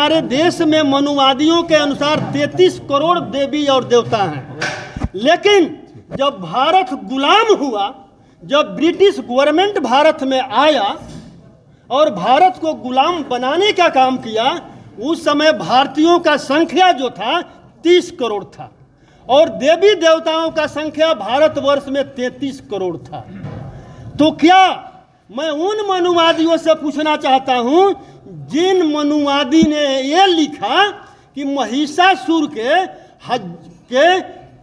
हमारे देश में मनुवादियों के अनुसार 33 करोड़ देवी और देवता हैं, लेकिन जब भारत गुलाम हुआ, जब ब्रिटिश गवर्नमेंट भारत में आया और भारत को गुलाम बनाने का काम किया, उस समय भारतीयों का संख्या जो था 30 करोड़ था और देवी देवताओं का संख्या भारतवर्ष में 33 करोड़ था। तो क्या मैं उन मनुवादियों से पूछना चाहता हूं जिन मनुवादी ने ये लिखा कि महिषासुर के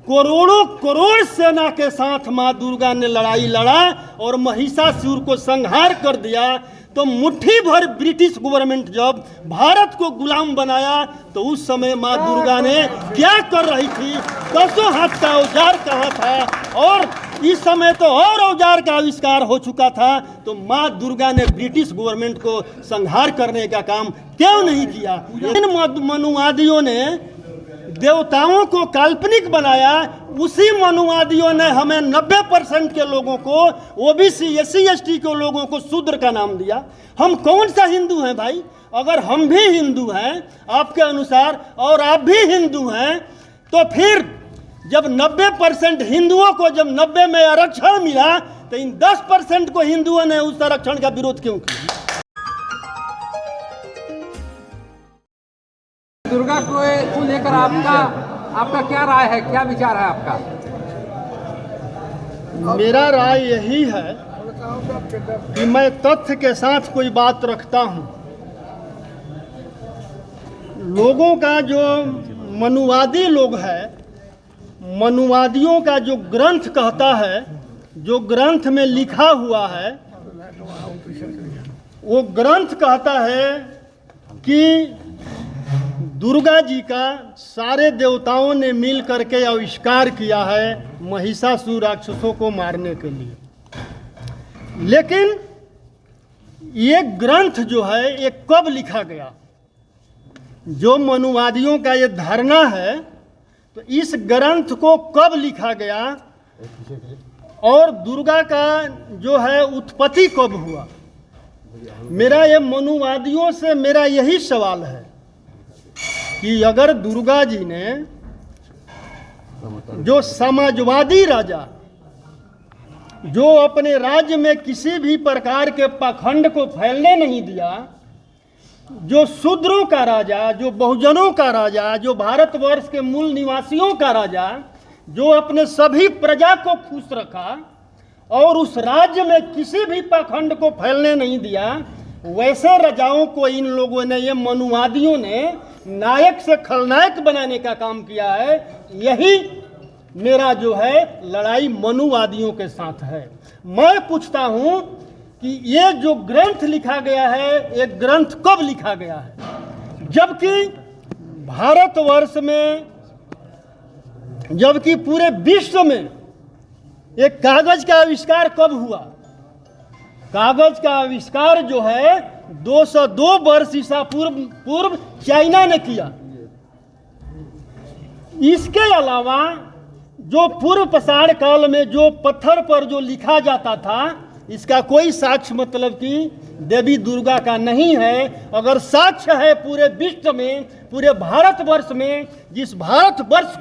करोड़ों करोड़ सेना के साथ माँ दुर्गा ने लड़ाई लड़ा और महिषासुर को संहार कर दिया, तो मुट्ठी भर ब्रिटिश गवर्नमेंट जब भारत को गुलाम बनाया तो उस समय माँ दुर्गा ने क्या कर रही थी? 10 हाथ का औजार कहाँ था? और इस समय तो और औजार का आविष्कार हो चुका था, तो माँ दुर्गा ने ब्रिटिश गवर्नमेंट को संहार करने का काम क्यों नहीं किया? इन मनुवादियों ने देवताओं को काल्पनिक बनाया, उसी मनुवादियों ने हमें 90% के लोगों को, ओबीसी SC ST के लोगों को शूद्र का नाम दिया। हम कौन सा हिंदू हैं भाई? अगर हम भी हिंदू हैं आपके अनुसार और आप भी हिंदू हैं, तो फिर जब 90% हिंदुओं को जब 90 में आरक्षण मिला, तो इन 10% को हिंदुओं ने उस आरक्षण का विरोध क्यों किया? दुर्गा को लेकर आपका क्या राय है, क्या विचार है आपका? मेरा राय यही है कि मैं तथ्य के साथ कोई बात रखता हूं। लोगों का जो मनुवादी लोग है, मनुवादियों का जो ग्रंथ कहता है, जो ग्रंथ में लिखा हुआ है, वो ग्रंथ कहता है कि दुर्गा जी का सारे देवताओं ने मिल करके आविष्कार किया है महिषासुर राक्षसों को मारने के लिए। लेकिन ये ग्रंथ जो है ये कब लिखा गया? जो मनुवादियों का ये धारणा है, तो इस ग्रंथ को कब लिखा गया और दुर्गा का जो है उत्पत्ति कब हुआ? मेरा ये मनुवादियों से मेरा यही सवाल है कि अगर दुर्गा जी ने जो समाजवादी राजा, जो अपने राज्य में किसी भी प्रकार के पाखंड को फैलने नहीं दिया, जो शूद्रों का राजा, जो बहुजनों का राजा, जो भारतवर्ष के मूल निवासियों का राजा, जो अपने सभी प्रजा को खुश रखा और उस राज्य में किसी भी पाखंड को फैलने नहीं दिया, वैसे राजाओं को इन लोगों ने, ये मनुवादियों ने नायक से खलनायक बनाने का काम किया है। यही मेरा जो है लड़ाई मनुवादियों के साथ है। मैं पूछता हूं कि ये जो ग्रंथ लिखा गया है, ये ग्रंथ कब लिखा गया है? जबकि भारतवर्ष में, जबकि पूरे विश्व में एक कागज का आविष्कार कब हुआ? कागज का आविष्कार जो है 202 वर्ष ईसा पूर्व चाइना ने किया। इसके अलावा जो पूर्व पाषाण काल में जो पत्थर पर जो लिखा जाता था, इसका कोई साक्ष्य मतलब कि देवी दुर्गा का नहीं है। अगर साक्ष्य है पूरे विश्व में, पूरे भारतवर्ष में, जिस भारतवर्ष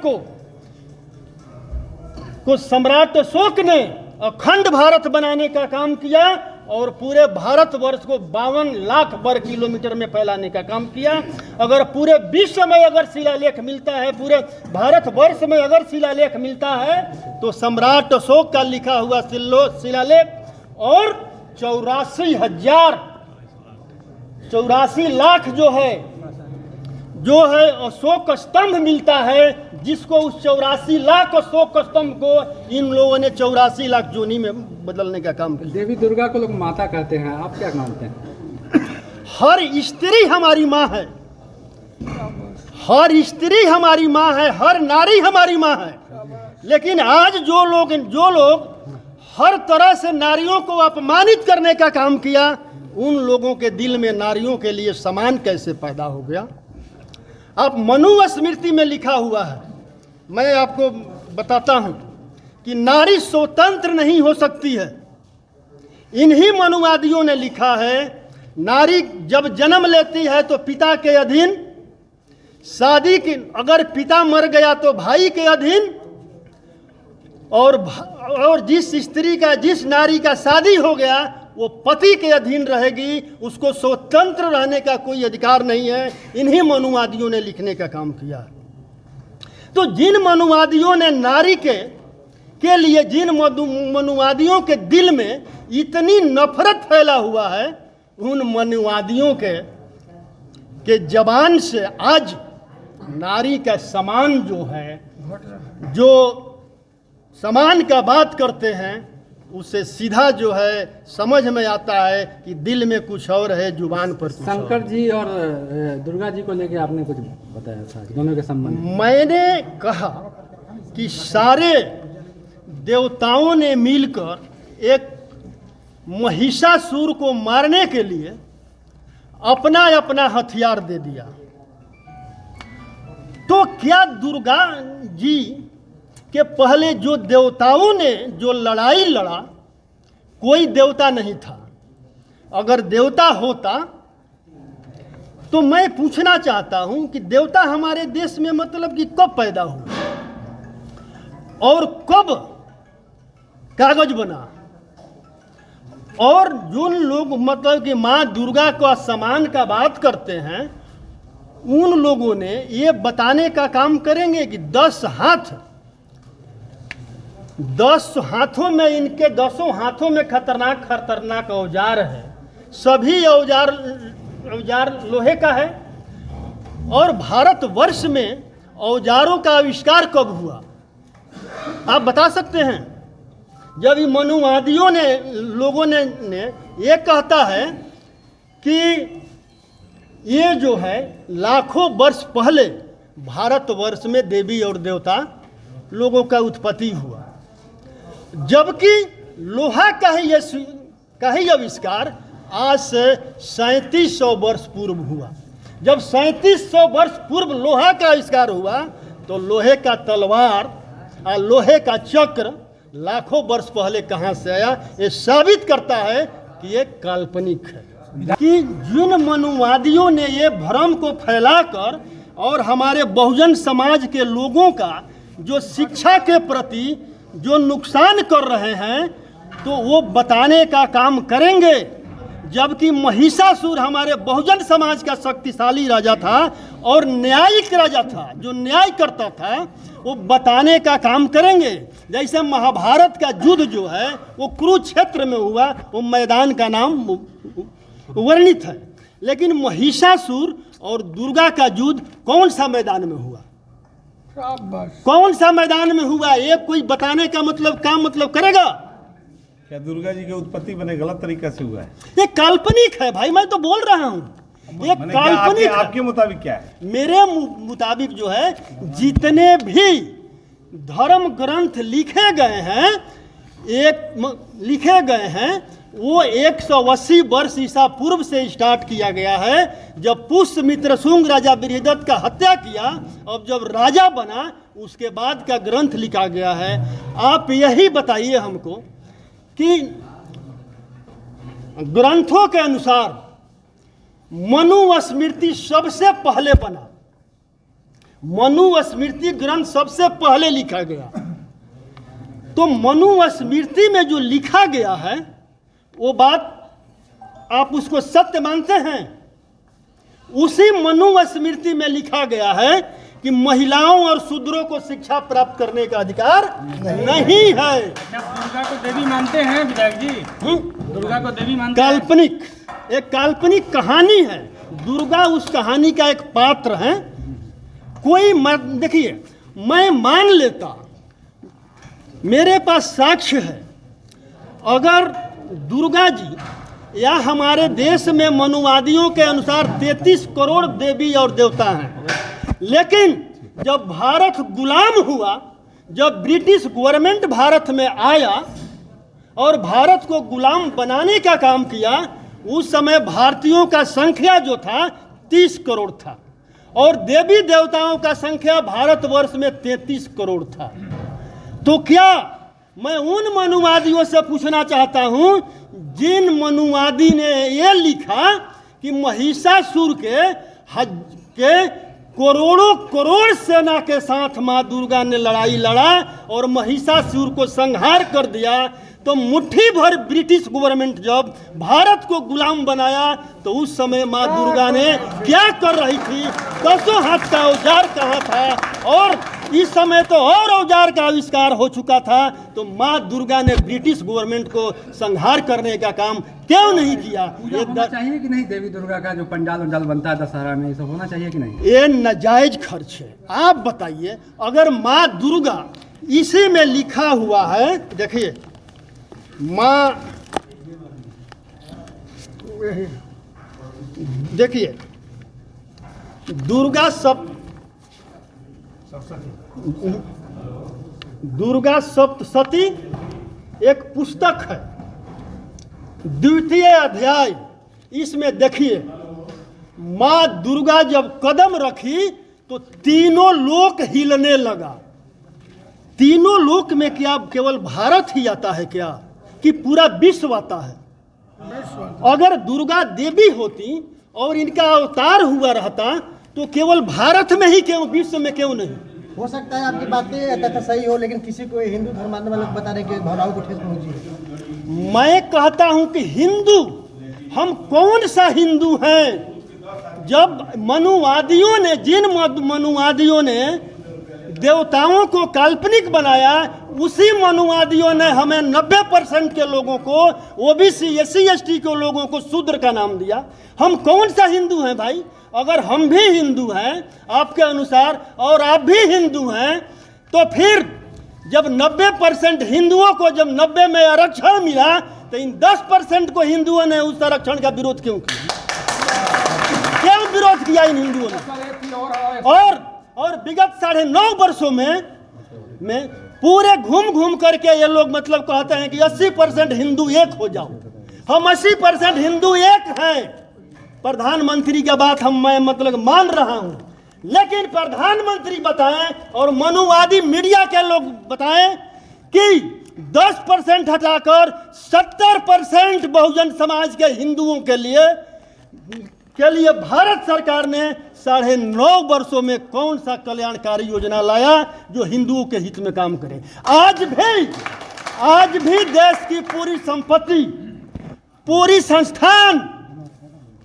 को सम्राट अशोक ने अखंड भारत बनाने का काम किया और पूरे भारतवर्ष को 52 लाख वर्ग किलोमीटर में फैलाने का काम किया। अगर पूरे विश्व में अगर शिलालेख मिलता है, पूरे भारतवर्ष में अगर शिलालेख मिलता है, तो सम्राट अशोक का लिखा हुआ शिलालेख और 84 लाख जो है अशोक स्तंभ मिलता है, जिसको उस 84 लाख अशोक स्तंभ को इन लोगों ने 84 लाख जोनी में बदलने का काम किया। देवी दुर्गा को लोग माता कहते हैं, आप क्या मानते हैं? हर स्त्री हमारी माँ है, हर स्त्री हमारी माँ है, हर नारी हमारी माँ है। लेकिन आज जो लोग हर तरह से नारियों को अपमानित करने का काम किया, उन लोगों के दिल में नारियों के लिए सम्मान कैसे पैदा हो गया? अब मनुस्मृति में लिखा हुआ है, मैं आपको बताता हूं कि नारी स्वतंत्र नहीं हो सकती है। इन्हीं मनुवादियों ने लिखा है, नारी जब जन्म लेती है तो पिता के अधीन शादी की, अगर पिता मर गया तो भाई के अधीन, और जिस स्त्री का, जिस नारी का शादी हो गया वो पति के अधीन रहेगी, उसको स्वतंत्र रहने का कोई अधिकार नहीं है। इन्हीं मनुवादियों ने लिखने का काम किया। तो जिन मनुवादियों ने नारी के लिए, जिन मनुवादियों के दिल में इतनी नफरत फैला हुआ है, उन मनुवादियों के जबान से आज नारी का सम्मान जो है, जो सम्मान का बात करते हैं, उससे सीधा जो है समझ में आता है कि दिल में कुछ और है, जुबान पर कुछ शंकर और। जी और दुर्गा जी को लेके आपने कुछ बताया था, दोनों के संबंध में। मैंने कहा कि सारे देवताओं ने मिलकर एक महिषासुर को मारने के लिए अपना अपना हथियार दे दिया। तो क्या दुर्गा जी के पहले जो देवताओं ने जो लड़ाई लड़ा, कोई देवता नहीं था? अगर देवता होता तो मैं पूछना चाहता हूं कि देवता हमारे देश में मतलब कि कब पैदा हुआ और कब कागज बना? और जो लोग मतलब कि माँ दुर्गा का सम्मान का बात करते हैं, उन लोगों ने ये बताने का काम करेंगे कि 10 हाथों में, इनके 10 हाथों में खतरनाक खतरनाक औजार है। सभी औजार लोहे का है। और भारतवर्ष में औजारों का आविष्कार कब हुआ, आप बता सकते हैं? जब ये मनुवादियों ने, लोगों ने ये कहता है कि ये जो है लाखों वर्ष पहले भारतवर्ष में देवी और देवता लोगों का उत्पत्ति हुआ, जबकि लोहा का ही आविष्कार आज से 3700 वर्ष पूर्व हुआ। जब 3700 वर्ष पूर्व लोहा का आविष्कार हुआ तो लोहे का तलवार और लोहे का चक्र लाखों वर्ष पहले कहाँ से आया? ये साबित करता है कि ये काल्पनिक है। कि जिन मनुवादियों ने ये भ्रम को फैलाकर और हमारे बहुजन समाज के लोगों का जो शिक्षा के प्रति जो नुकसान कर रहे हैं, तो वो बताने का काम करेंगे। जबकि महिषासुर हमारे बहुजन समाज का शक्तिशाली राजा था और न्यायिक राजा था, जो न्याय करता था, वो बताने का काम करेंगे। जैसे महाभारत का युद्ध जो है वो कुरुक्षेत्र में हुआ, वो मैदान का नाम वर्णित है। लेकिन महिषासुर और दुर्गा का युद्ध कौन सा मैदान में हुआ? कौन सा मैदान में हुआ? ये कोई बताने का मतलब करेगा? क्या दुर्गा जी की उत्पत्ति बने गलत तरीका से हुआ है? ये काल्पनिक है भाई, मैं तो बोल रहा हूँ ये काल्पनिक। आपके मुताबिक क्या है? मेरे मुताबिक जो है, जितने भी धर्म ग्रंथ लिखे गए हैं वो 180 वर्ष ईसा पूर्व से स्टार्ट किया गया है, जब पुष्यमित्र शुंग राजा बृहदत्त का हत्या किया। अब जब राजा बना उसके बाद का ग्रंथ लिखा गया है। आप यही बताइए हमको कि ग्रंथों के अनुसार मनुस्मृति सबसे पहले बना, मनुस्मृति ग्रंथ सबसे पहले लिखा गया। तो मनुस्मृति में जो लिखा गया है वो बात आप उसको सत्य मानते हैं? उसी मनुस्मृति में लिखा गया है कि महिलाओं और शूद्रों को शिक्षा प्राप्त करने का अधिकार नहीं है। दुर्गा को देवी मानते हैं विधायक जी? दुर्गा को देवी मानते हैं? काल्पनिक, एक काल्पनिक कहानी है। दुर्गा उस कहानी का एक पात्र है। कोई देखिए, मैं मान लेता, मेरे पास साक्ष्य है, अगर दुर्गा जी या हमारे देश में मनुवादियों के अनुसार 33 करोड़ देवी और देवता हैं, लेकिन जब भारत गुलाम हुआ, जब ब्रिटिश गवर्नमेंट भारत में आया और भारत को गुलाम बनाने का काम किया, उस समय भारतीयों का संख्या जो था 30 करोड़ था और देवी देवताओं का संख्या भारतवर्ष में 33 करोड़ था। तो क्या मैं उन मनुवादियों से पूछना चाहता हूं जिन मनुवादी ने ये लिखा कि महिषासुर के करोड़ों करोड़ सेना के साथ माँ दुर्गा ने लड़ाई लड़ा और महिषासुर को संहार कर दिया, तो मुट्ठी भर ब्रिटिश गवर्नमेंट जब भारत को गुलाम बनाया तो उस समय माँ दुर्गा ने क्या कर रही थी? 10 हाथ का औजार कहाँ था? और इस समय तो और औजार का आविष्कार हो चुका था, तो माँ दुर्गा ने ब्रिटिश गवर्नमेंट को संहार करने का काम क्यों नहीं किया? पूजा होना चाहिए कि नहीं देवी दुर्गा का जो पंडाल उंडाल बनता है दशहरा में, ये सब होना चाहिए कि नहीं? ये नाजायज खर्च है। आप बताइए, अगर माँ दुर्गा इसी में लिखा हुआ है, देखिए माँ, देखिए दुर्गा सप्तशती एक पुस्तक है, 2य अध्याय। इसमें देखिए माँ दुर्गा जब कदम रखी तो तीनों लोक हिलने लगा। तीनों लोक में क्या केवल भारत ही आता है क्या, कि पूरा विश्व आता है? अगर दुर्गा देवी होती और इनका अवतार हुआ रहता तो केवल भारत में ही क्यों, विश्व में क्यों नहीं? हो सकता है आपकी बातें तथा सही हो, लेकिन किसी को हिंदू धर्म मानने वाले बता रहे कि भावनाओं को ठेस पहुंची। मैं कहता हूं कि हिंदू, हम कौन सा हिंदू हैं? जब मनुवादियों ने, जिन मनुवादियों ने देवताओं को काल्पनिक बनाया, उसी मनुवादियों ने हमें 90% के लोगों को, ओबीसी SC ST के लोगों को शूद्र का नाम दिया। हम कौन सा हिंदू हैं भाई? अगर हम भी हिंदू हैं आपके अनुसार और आप भी हिंदू हैं, तो फिर जब 90% हिंदुओं को जब 90 में आरक्षण मिला, तो इन 10% को हिंदुओं ने उस आरक्षण का विरोध क्यों किया? क्यों विरोध किया इन हिंदुओं ने? और विगत 9.5 वर्षों में पूरे घूम घूम करके ये लोग मतलब कहते हैं कि 80% हिंदू एक हो जाओ। हम 80% हिंदू एक हैं। प्रधानमंत्री की बात मैं मतलब मान रहा हूं, लेकिन प्रधानमंत्री बताएं और मनुवादी मीडिया के लोग बताएं कि 10% हटाकर 70% बहुजन समाज के हिंदुओं के लिए भारत सरकार ने 9.5 वर्षों में कौन सा कल्याणकारी योजना लाया जो हिंदुओं के हित में काम करे? आज भी देश की पूरी संपत्ति, पूरी संस्थान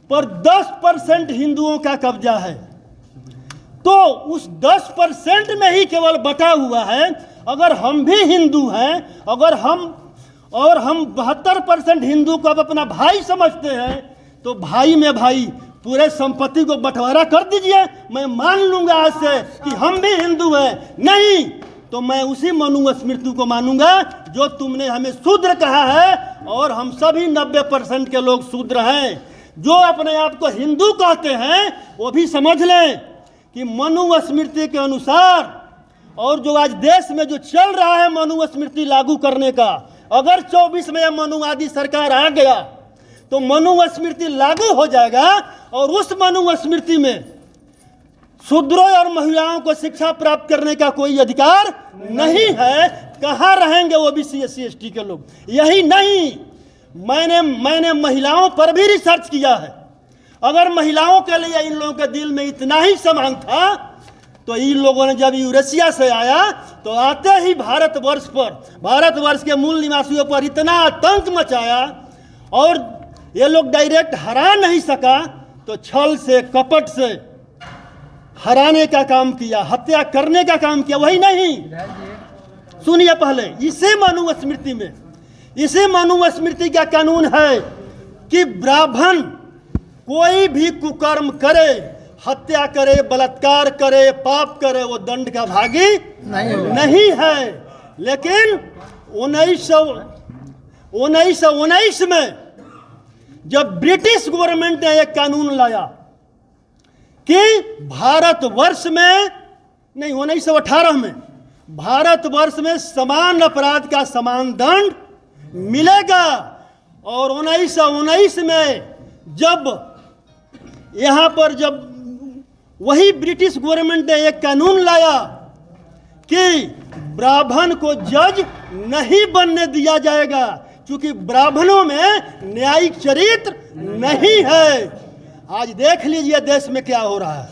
पर 10% हिंदुओं का कब्जा है। तो उस 10% में ही केवल बटा हुआ है। अगर हम भी हिंदू हैं, अगर हम 72% हिंदू को अब अपना भाई समझते हैं, तो भाई में भाई पूरे संपत्ति को बंटवारा कर दीजिए। मैं मान लूंगा आज से कि हम भी हिंदू हैं। नहीं तो मैं उसी मनुस्मृति को मानूंगा जो तुमने हमें शूद्र कहा है, और हम सभी 90% के लोग शूद्र हैं। जो अपने आप को हिंदू कहते हैं वो भी समझ लें कि मनुस्मृति के अनुसार, और जो आज देश में जो चल रहा है मनुस्मृति लागू करने का, अगर 24 में मनुवादी सरकार आ गया तो मनुस्मृति लागू हो जाएगा, और उस मनुस्मृति में शूद्रों और महिलाओं को शिक्षा प्राप्त करने का कोई अधिकार नहीं है। कहाँ रहेंगे ओबीसी SC ST के लोग? यही नहीं, मैंने महिलाओं पर भी रिसर्च किया है। अगर महिलाओं के लिए इन लोगों के दिल में इतना ही सम्मान था, तो इन लोगों ने जब यूरेशिया से आया तो आते ही भारतवर्ष के मूल निवासियों पर इतना आतंक मचाया, और ये लोग डायरेक्ट हरा नहीं सका, तो छल से, कपट से हराने का काम किया, हत्या करने का काम किया। वही नहीं, सुनिए पहले, इसी मनुस्मृति का कानून है कि ब्राह्मण कोई भी कुकर्म करे, हत्या करे, बलात्कार करे, पाप करे, वो दंड का भागी नहीं है। लेकिन 1919 में जब ब्रिटिश गवर्नमेंट ने एक कानून लाया कि भारतवर्ष में, नहीं 1918 में, भारतवर्ष में समान अपराध का समान दंड मिलेगा। और 1919 में जब यहाँ पर जब वही ब्रिटिश गवर्नमेंट ने एक कानून लाया कि ब्राह्मण को जज नहीं बनने दिया जाएगा, क्योंकि ब्राह्मणों में न्यायिक चरित्र नहीं है। आज देख लीजिए देश में क्या हो रहा है।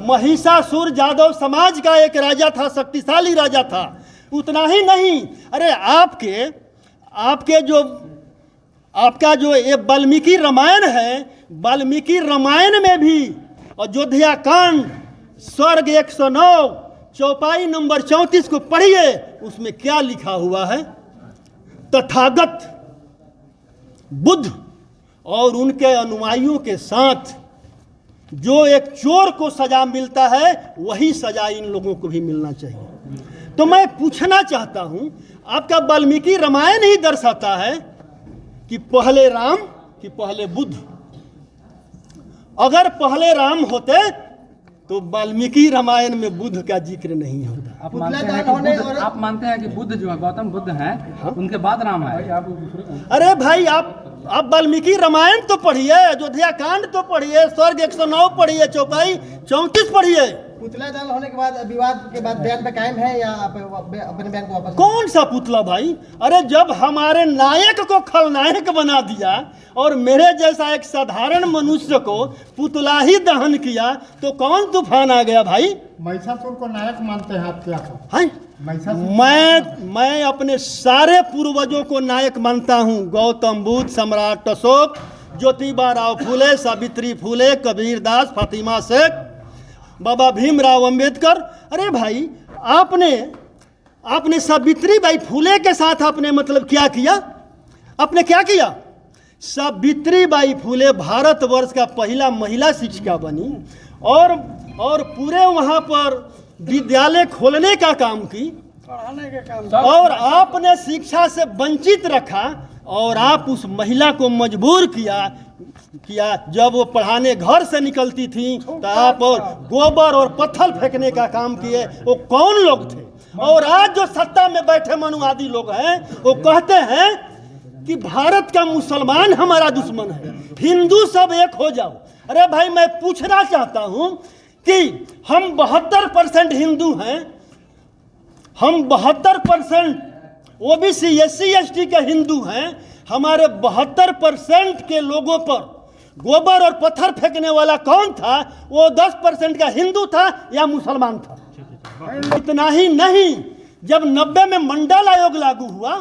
महिषासुर जादव समाज का एक राजा था, शक्तिशाली राजा था। उतना ही नहीं, अरे आपका जो ये वाल्मीकि रामायण है, वाल्मीकि रामायण में भी अयोध्या कांड स्वर्ग 109 चौपाई नंबर 34 को पढ़िए, उसमें क्या लिखा हुआ है। तथागत बुद्ध और उनके अनुयायियों के साथ जो एक चोर को सजा मिलता है, वही सजा इन लोगों को भी मिलना चाहिए। तो मैं पूछना चाहता हूं, आपका वाल्मीकि रामायण ही दर्शाता है कि पहले राम कि पहले बुद्ध। अगर पहले राम होते तो वाल्मीकि रामायण में बुद्ध का जिक्र नहीं होता। आप मानते हैं कि बुद्ध जो है, गौतम बुद्ध हैं, उनके बाद राम है? अरे भाई, आप वाल्मीकि रामायण तो पढ़िए, अयोध्या कांड तो पढ़िए, स्वर्ग 109 पढ़िए, चौपाई 34 पढ़िए। पुतला दहन होने के बाद विवाद के बाद बयान पे कायम है या आप अपने बयान को वापस? कौन सा पुतला भाई? अरे जब हमारे नायक को खलनायक बना दिया और मेरे जैसा एक साधारण मनुष्य को पुतला ही दहन किया, तो कौन तूफान आ गया भाई? महिषासुर को नायक मानते हैं आप क्या? मैं अपने सारे पूर्वजों को नायक मानता हूँ। गौतम बुद्ध, सम्राट अशोक, ज्योतिबा राव फुले, सावित्री फुले, कबीरदास, फातिमा शेख, बाबा भीमराव अंबेडकर। अरे भाई, आपने सावित्री बाई फुले के साथ आपने मतलब क्या किया? आपने क्या किया? सावित्री बाई फुले भारतवर्ष का पहला महिला शिक्षिका बनी और पूरे वहाँ पर विद्यालय खोलने का काम की, और आपने शिक्षा से वंचित रखा और आप उस महिला को मजबूर किया जब वो पढ़ाने घर से निकलती थी तो आप और गोबर और पत्थर फेंकने का काम किए। वो कौन लोग थे? और आज जो सत्ता में बैठे मनुवादी लोग हैं, वो कहते हैं कि भारत का मुसलमान हमारा दुश्मन है, हिंदू सब एक हो जाओ। अरे भाई, मैं पूछना चाहता हूं कि हम 72% हिंदू हैं, हम 72% ओबीसी SC ST के हिंदू हैं। हमारे 72% के लोगों पर गोबर और पत्थर फेंकने वाला कौन था? वो 10% का हिंदू था या मुसलमान था? इतना ही नहीं, जब 90 में मंडल आयोग लागू हुआ,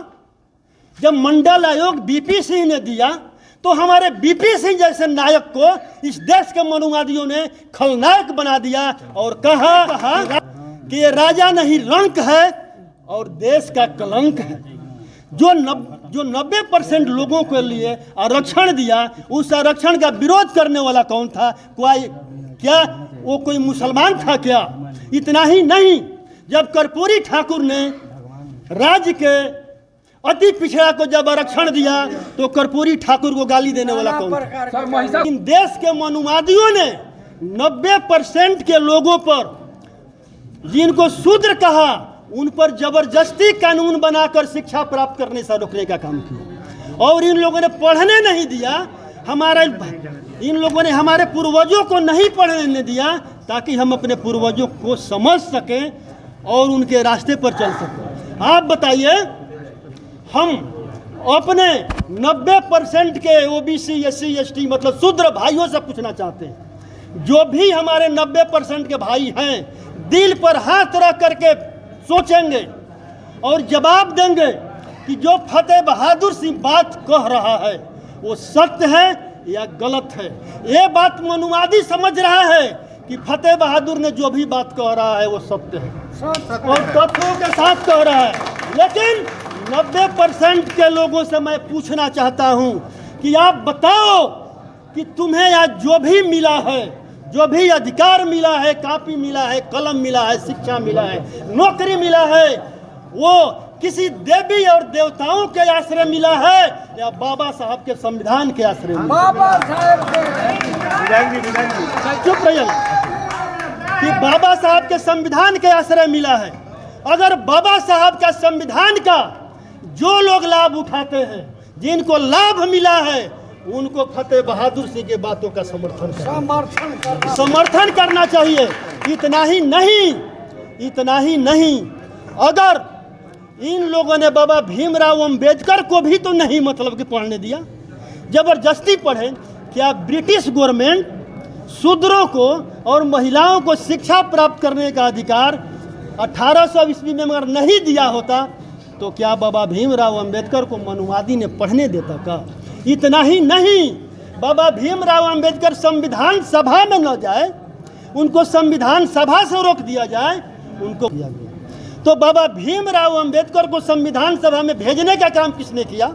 जब मंडल आयोग BP सिंह ने दिया, तो हमारे BP सिंह जैसे नायक को इस देश के मनुवादियों ने खलनायक बना दिया और कहा कि ये राजा नहीं रंक है और देश का कलंक है। जो 90% लोगों के लिए आरक्षण दिया, उस आरक्षण का विरोध करने वाला कौन था? वो कोई मुसलमान था क्या? इतना ही नहीं, जब कर्पूरी ठाकुर ने राज्य के अति पिछड़ा को जब आरक्षण दिया, तो कर्पूरी ठाकुर को गाली देने वाला कौन था? इन देश के मनुवादियों ने 90% के लोगों पर, जिनको शूद्र कहा, उन पर जबरदस्ती कानून बनाकर शिक्षा प्राप्त करने से रोकने का काम किया। और इन लोगों ने पढ़ने नहीं दिया, इन लोगों ने हमारे पूर्वजों को नहीं पढ़ने दिया, ताकि हम अपने पूर्वजों को समझ सकें और उनके रास्ते पर चल सकें। आप बताइए, हम अपने 90% के OBC SC ST मतलब शूद्र भाइयों से पूछना चाहते हैं, जो भी हमारे 90% के भाई हैं, दिल पर हाथ रख करके सोचेंगे और जवाब देंगे कि जो फतेह बहादुर सिंह बात कह रहा है वो सत्य है या गलत है। ये बात मनुवादी समझ रहा है कि फतेह बहादुर ने जो भी बात कह रहा है वो सत्य है और तथ्यों के साथ कह रहा है। लेकिन 90% के लोगों से मैं पूछना चाहता हूं कि आप बताओ कि तुम्हें आज जो भी मिला है, जो भी अधिकार मिला है, कॉपी मिला है, कलम मिला है, शिक्षा मिला है, नौकरी मिला है, वो किसी देवी और देवताओं के आश्रय मिला है या बाबा साहब के संविधान के आश्रय? बाबा साहब चुप रहिए कि बाबा साहब के संविधान के आश्रय मिला है। अगर बाबा साहब का संविधान का जो लोग लाभ उठाते हैं, जिनको लाभ मिला है, उनको फतेह बहादुर सिंह के बातों का समर्थन करना चाहिए। इतना ही नहीं, अगर इन लोगों ने बाबा भीमराव अंबेडकर को भी तो नहीं मतलब कि पढ़ने दिया, जबरदस्ती पढ़े। क्या ब्रिटिश गवर्नमेंट शूद्रों को और महिलाओं को शिक्षा प्राप्त करने का अधिकार 1800 ईस्वी में अगर नहीं दिया होता तो क्या बाबा भीमराव अंबेडकर को मनुवादी ने पढ़ने देता का? इतना ही नहीं, बाबा भीमराव अंबेडकर संविधान सभा में न जाए, उनको संविधान सभा से रोक दिया जाए, उनको किया गया। तो बाबा भीमराव अंबेडकर को संविधान सभा में भेजने का काम किसने किया?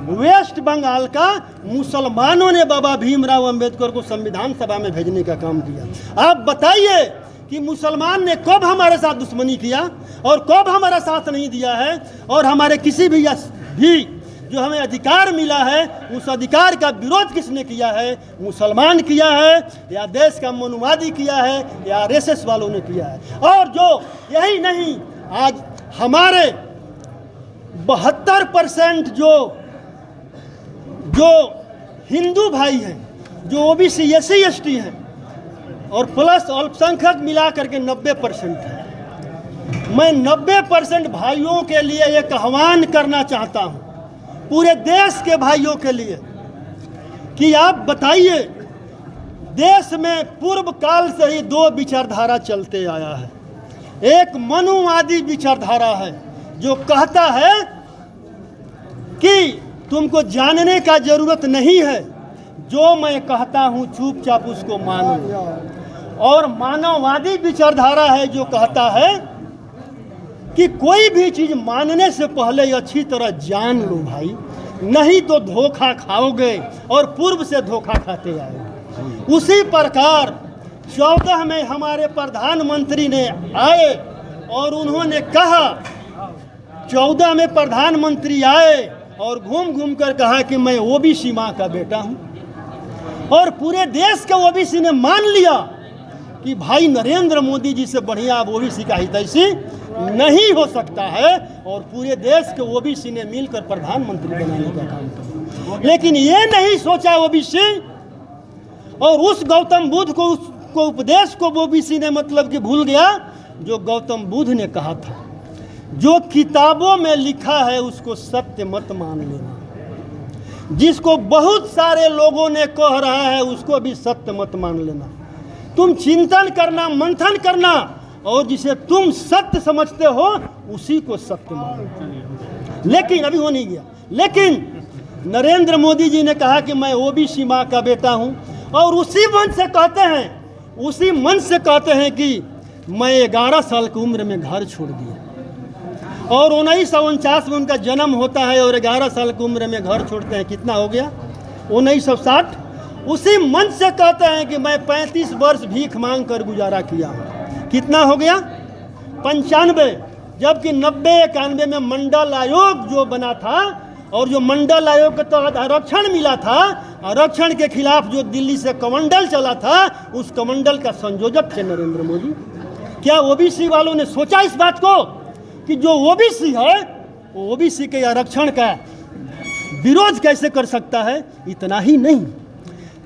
वेस्ट बंगाल का मुसलमानों ने बाबा भीमराव अंबेडकर को संविधान सभा में भेजने का काम किया। आप बताइए कि मुसलमान ने कब हमारे साथ दुश्मनी किया और कब हमारा साथ नहीं दिया है, और हमारे किसी भी जो हमें अधिकार मिला है उस अधिकार का विरोध किसने किया है? मुसलमान किया है, या देश का मनुवादी किया है, या आरएसएस वालों ने किया है। और जो यही नहीं, आज हमारे 72% जो हिंदू भाई हैं, जो ओबीसी एससी एसटी हैं, और प्लस अल्पसंख्यक मिला करके 90% है। मैं 90% भाइयों के लिए एक आह्वान करना चाहता हूं, पूरे देश के भाइयों के लिए, कि आप बताइए, देश में पूर्व काल से ही 2 विचारधारा चलते आया है। एक मनुवादी विचारधारा है जो कहता है कि तुमको जानने का जरूरत नहीं है, जो मैं कहता हूं चुपचाप उसको मानो। और मानववादी विचारधारा है जो कहता है कि कोई भी चीज मानने से पहले अच्छी तरह जान लो भाई, नहीं तो धोखा खाओगे और पूर्व से धोखा खाते आए। उसी प्रकार 14 में हमारे प्रधानमंत्री ने आए और उन्होंने कहा, 14 में प्रधानमंत्री आए और घूम घूम कर कहा कि मैं ओबीसी माँ का बेटा हूँ, और पूरे देश के ओबीसी ने मान लिया कि भाई नरेंद्र मोदी जी से बढ़िया ओबीसी का हितैषी नहीं हो सकता है, और पूरे देश के ओबीसी ने मिलकर प्रधानमंत्री बनाने का काम किया। लेकिन ये नहीं सोचा ओबीसी, और उस गौतम बुद्ध को उपदेश को ओबीसी ने मतलब कि भूल गया, जो गौतम बुद्ध ने कहा था, जो किताबों में लिखा है उसको सत्य मत मान लेना, जिसको बहुत सारे लोगों ने कह रहा है उसको भी सत्य मत मान लेना। तुम चिंतन करना, मंथन करना, और जिसे तुम सत्य समझते हो उसी को सत्य मानो। लेकिन अभी हो नहीं गया। लेकिन नरेंद्र मोदी जी ने कहा कि मैं ओबीसी माँ का बेटा हूँ, और उसी मन से कहते हैं कि मैं 11 साल की उम्र में घर छोड़ दिया, और 1949 में उनका जन्म होता है, और 11 साल की उम्र में घर छोड़ते हैं, कितना हो गया? 1960। उसी मन से कहते हैं कि मैं 35 वर्ष भीख मांग कर गुजारा किया हूँ, कितना हो गया? 95। जबकि 90-91 में मंडल आयोग जो बना था, और जो मंडल आयोग के तहत आरक्षण मिला था, आरक्षण के खिलाफ जो दिल्ली से कमंडल चला था, उस कमंडल का संयोजक थे नरेंद्र मोदी। क्या ओबीसी वालों ने सोचा इस बात को कि जो ओबीसी है वो ओबीसी के आरक्षण का विरोध कैसे कर सकता है? इतना ही नहीं,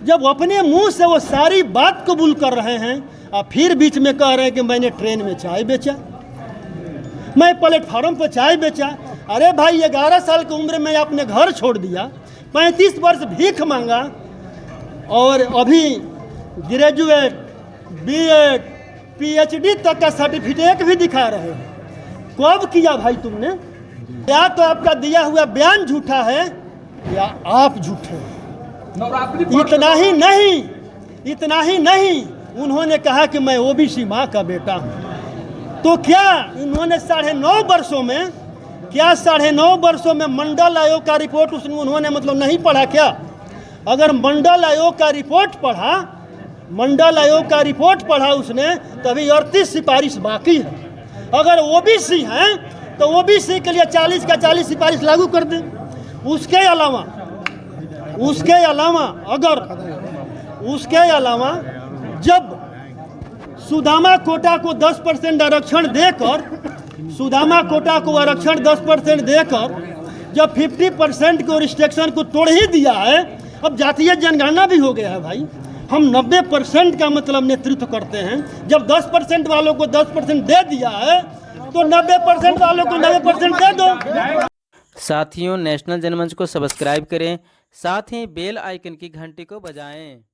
जब अपने मुंह से वो सारी बात कबूल कर रहे हैं और फिर बीच में कह रहे हैं कि मैंने ट्रेन में चाय बेचा, मैं प्लेटफार्म पर चाय बेचा। अरे भाई, 11 साल की उम्र में आपने घर छोड़ दिया, 35 वर्ष भीख मांगा, और अभी ग्रेजुएट, बीएड, पीएचडी तक का सर्टिफिकेट भी दिखा रहे हो। कब किया भाई तुमने? या तो आपका दिया हुआ बयान झूठा है या आप झूठे हैं। इतना ही नहीं, उन्होंने कहा कि मैं ओबीसी माँ का बेटा हूँ। तो क्या उन्होंने 9.5 वर्षों में, क्या 9.5 वर्षों में मंडल आयोग का रिपोर्ट उन्होंने मतलब नहीं पढ़ा क्या? अगर मंडल आयोग का रिपोर्ट पढ़ा उसने, तभी 38 सिफारिश बाकी है। अगर ओबीसी हैं तो ओबीसी के लिए 40 का 40 सिफारिश लागू कर दें। उसके अलावा जब सुदामा कोटा को 10% आरक्षण देकर, जब 50% को रिस्ट्रिक्शन को तोड़ ही दिया है, अब जातीय जनगणना भी हो गया है भाई। हम 90% का मतलब नेतृत्व करते हैं। जब 10% वालों को 10% दे दिया है, तो 90% वालों को 90% दे दो। साथियों, नेशनल जनमंच को सब्सक्राइब करें, साथ ही बेल आइकन की घंटी को बजाएं।